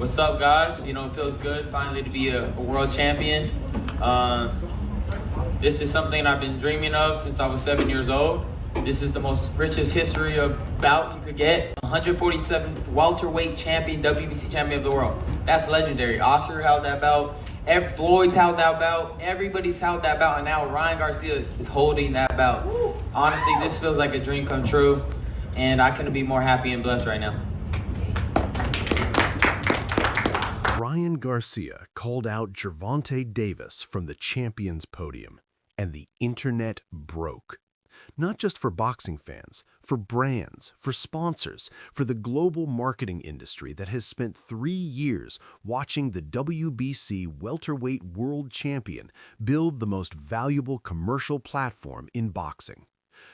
What's up, guys? You know, it feels good finally to be a world champion. This is something I've been dreaming of since I was 7 years old. This is the most richest history of bout you could get. 147th welterweight champion, WBC champion of the world. That's legendary. Oscar held that belt. Floyd's held that belt. Everybody's held that belt, and now Ryan Garcia is holding that belt. Honestly, this feels like a dream come true, and I couldn't be more happy and blessed right now. Ryan Garcia called out Gervonta Davis from the champion's podium, and the internet broke. Not just for boxing fans, for brands, for sponsors, for the global marketing industry that has spent 3 years watching the WBC welterweight world champion build the most valuable commercial platform in boxing.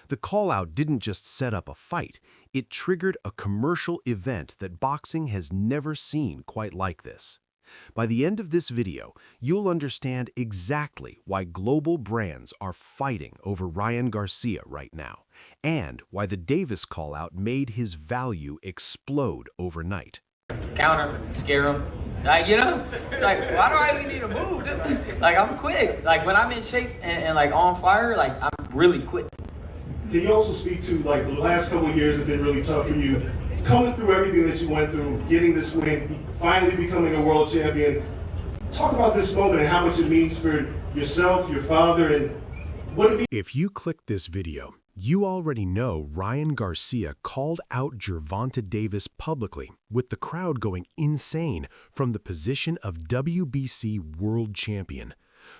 The call-out didn't just set up a fight, it triggered a commercial event that boxing has never seen quite like this. By the end of this video, you'll understand exactly why global brands are fighting over Ryan Garcia right now, and why the Davis call-out made his value explode overnight. Counter, scare him. Like, you know, like, why do I even need to move? Like, I'm quick. Like, when I'm in shape and like on fire, like, I'm really quick. Can you also speak to, like, the last couple of years have been really tough for you, coming through everything that you went through, getting this win, finally becoming a world champion. Talk about this moment and how much it means for yourself, your father, and what it means. If you clicked this video, you already know Ryan Garcia called out Gervonta Davis publicly, with the crowd going insane from the position of WBC world champion.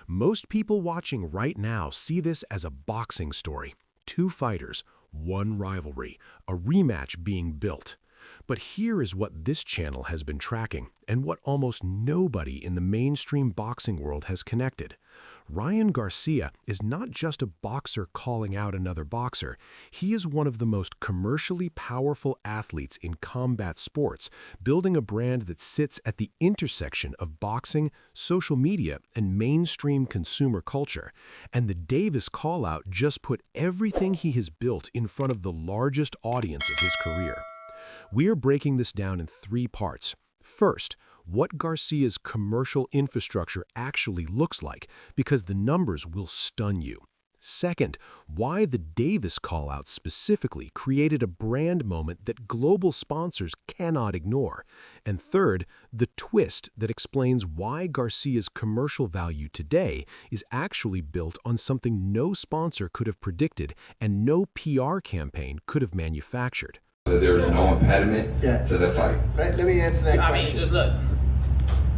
Most people watching right now see this as a boxing story. 2 fighters, 1 rivalry, a rematch being built. But here is what this channel has been tracking, and what almost nobody in the mainstream boxing world has connected. Ryan Garcia is not just a boxer calling out another boxer. He is one of the most commercially powerful athletes in combat sports, building a brand that sits at the intersection of boxing, social media, and mainstream consumer culture. And the Davis call-out just put everything he has built in front of the largest audience of his career. We are breaking this down in 3 parts. First, what Garcia's commercial infrastructure actually looks like, because the numbers will stun you. Second, why the Davis call-out specifically created a brand moment that global sponsors cannot ignore. And third, the twist that explains why Garcia's commercial value today is actually built on something no sponsor could have predicted and no PR campaign could have manufactured. There's no impediment to the fight. Let me answer that question. I mean, just look.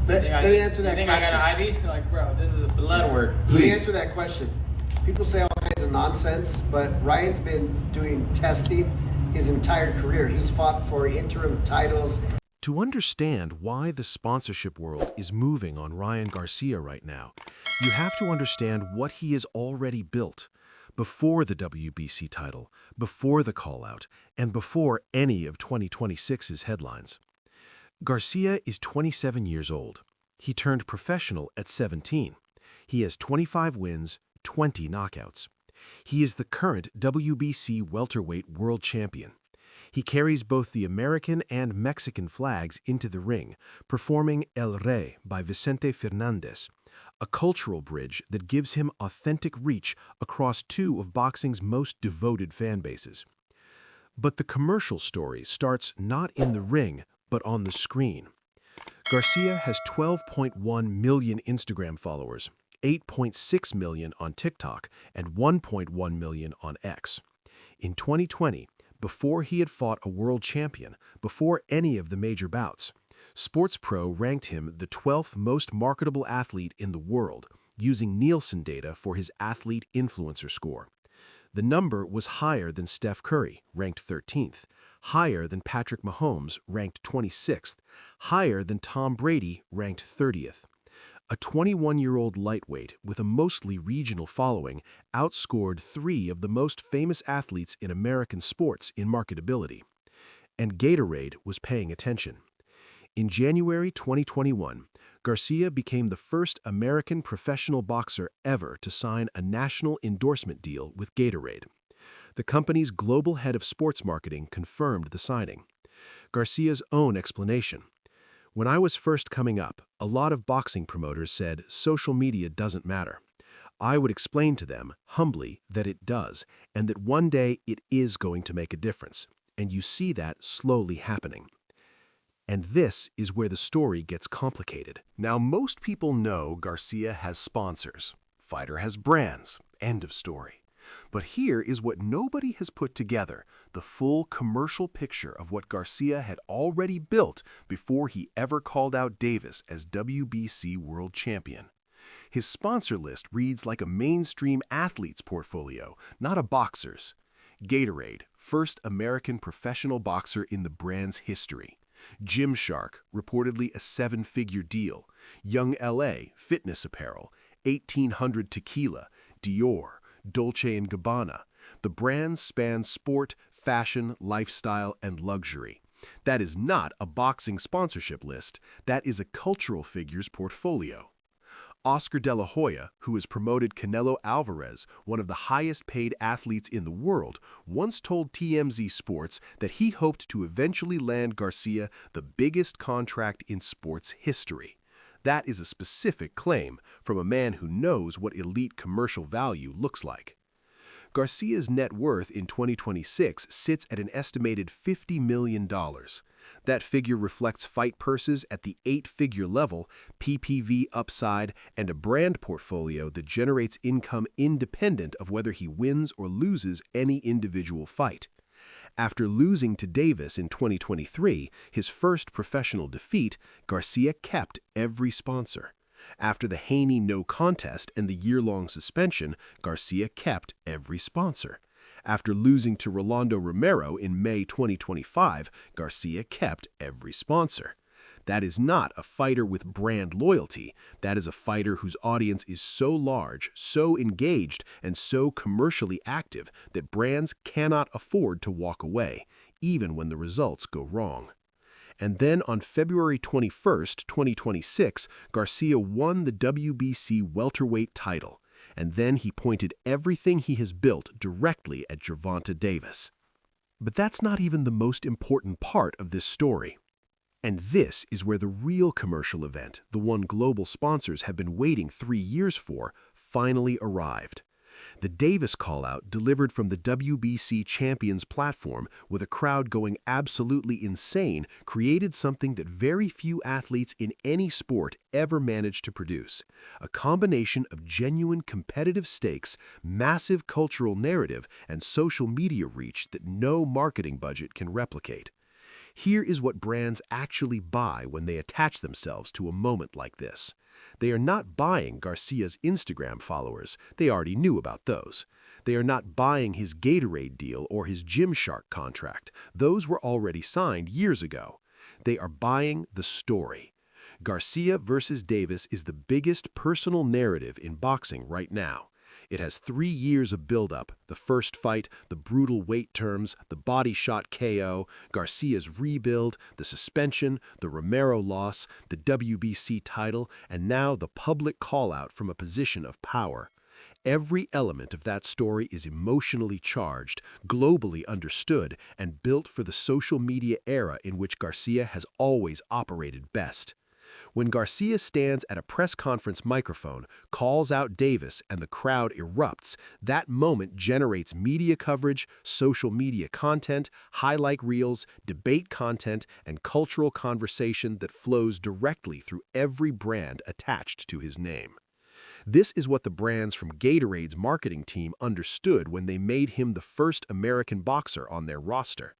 Let me answer that question. You think question. I got an IV? Like, bro, this is blood work. Let me answer that question. People say all kinds of nonsense, but Ryan's been doing testing his entire career. He's fought for interim titles. To understand why the sponsorship world is moving on Ryan Garcia right now, you have to understand what he has already built. Before the WBC title, before the call-out, and before any of 2026's headlines. Garcia is 27 years old. He turned professional at 17. He has 25 wins, 20 knockouts. He is the current WBC welterweight world champion. He carries both the American and Mexican flags into the ring, performing El Rey by Vicente Fernandez, a cultural bridge that gives him authentic reach across 2 of boxing's most devoted fan bases. But the commercial story starts not in the ring, but on the screen. Garcia has 12.1 million Instagram followers, 8.6 million on TikTok, and 1.1 million on X. In 2020, before he had fought a world champion, before any of the major bouts, Sports Pro ranked him the 12th most marketable athlete in the world, using Nielsen data for his athlete influencer score. The number was higher than Steph Curry, ranked 13th, higher than Patrick Mahomes, ranked 26th, higher than Tom Brady, ranked 30th. A 21-year-old lightweight with a mostly regional following outscored 3 of the most famous athletes in American sports in marketability. And Gatorade was paying attention. In January 2021, Garcia became the first American professional boxer ever to sign a national endorsement deal with Gatorade. The company's global head of sports marketing confirmed the signing. Garcia's own explanation: When I was first coming up, a lot of boxing promoters said social media doesn't matter. I would explain to them, humbly, that it does, and that one day it is going to make a difference. And you see that slowly happening. And this is where the story gets complicated. Now, most people know Garcia has sponsors. Fighter has brands. End of story. But here is what nobody has put together, the full commercial picture of what Garcia had already built before he ever called out Davis as WBC World Champion. His sponsor list reads like a mainstream athlete's portfolio, not a boxer's. Gatorade, first American professional boxer in the brand's history. Gymshark, reportedly a 7-figure deal. Young LA, fitness apparel. 1800 Tequila, Dior, Dolce & Gabbana. The brands span sport, fashion, lifestyle, and luxury. That is not a boxing sponsorship list. That is a cultural figures portfolio. Oscar De La Hoya, who has promoted Canelo Alvarez, one of the highest-paid athletes in the world, once told TMZ Sports that he hoped to eventually land Garcia the biggest contract in sports history. That is a specific claim from a man who knows what elite commercial value looks like. Garcia's net worth in 2026 sits at an estimated $50 million. That figure reflects fight purses at the 8-figure level, PPV upside, and a brand portfolio that generates income independent of whether he wins or loses any individual fight. After losing to Davis in 2023, his first professional defeat, Garcia kept every sponsor. After the Haney no contest and the year-long suspension, Garcia kept every sponsor. After losing to Rolando Romero in May 2025, Garcia kept every sponsor. That is not a fighter with brand loyalty. That is a fighter whose audience is so large, so engaged, and so commercially active that brands cannot afford to walk away, even when the results go wrong. And then on February 21st, 2026, Garcia won the WBC welterweight title. And then he pointed everything he has built directly at Gervonta Davis. But that's not even the most important part of this story. And this is where the real commercial event, the one global sponsors have been waiting 3 years for, finally arrived. The Davis call-out delivered from the WBC Champions platform with a crowd going absolutely insane created something that very few athletes in any sport ever managed to produce. A combination of genuine competitive stakes, massive cultural narrative, and social media reach that no marketing budget can replicate. Here is what brands actually buy when they attach themselves to a moment like this. They are not buying Garcia's Instagram followers. They already knew about those. They are not buying his Gatorade deal or his Gymshark contract. Those were already signed years ago. They are buying the story. Garcia versus Davis is the biggest personal narrative in boxing right now. It has 3 years of build-up, the first fight, the brutal weight terms, the body shot KO, Garcia's rebuild, the suspension, the Romero loss, the WBC title, and now the public call-out from a position of power. Every element of that story is emotionally charged, globally understood, and built for the social media era in which Garcia has always operated best. When Garcia stands at a press conference microphone, calls out Davis, and the crowd erupts, that moment generates media coverage, social media content, highlight reels, debate content, and cultural conversation that flows directly through every brand attached to his name. This is what the brands from Gatorade's marketing team understood when they made him the first American boxer on their roster.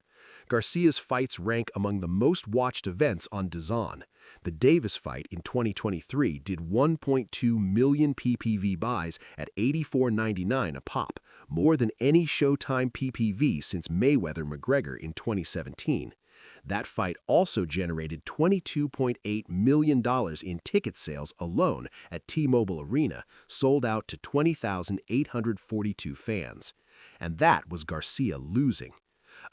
Garcia's fights rank among the most watched events on DAZN. The Davis fight in 2023 did 1.2 million PPV buys at $84.99 a pop, more than any Showtime PPV since Mayweather-McGregor in 2017. That fight also generated $22.8 million in ticket sales alone at T-Mobile Arena, sold out to 20,842 fans. And that was Garcia losing.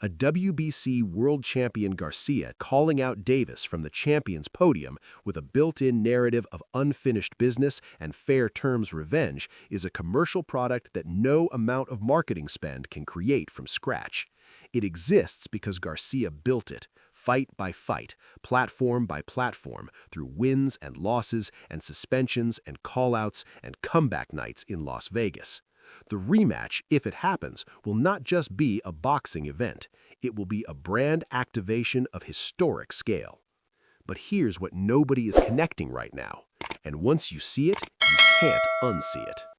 A WBC world champion Garcia calling out Davis from the champion's podium with a built-in narrative of unfinished business and fair terms revenge is a commercial product that no amount of marketing spend can create from scratch. It exists because Garcia built it, fight by fight, platform by platform, through wins and losses and suspensions and callouts and comeback nights in Las Vegas. The rematch, if it happens, will not just be a boxing event. It will be a brand activation of historic scale. But here's what nobody is connecting right now. And once you see it, you can't unsee it.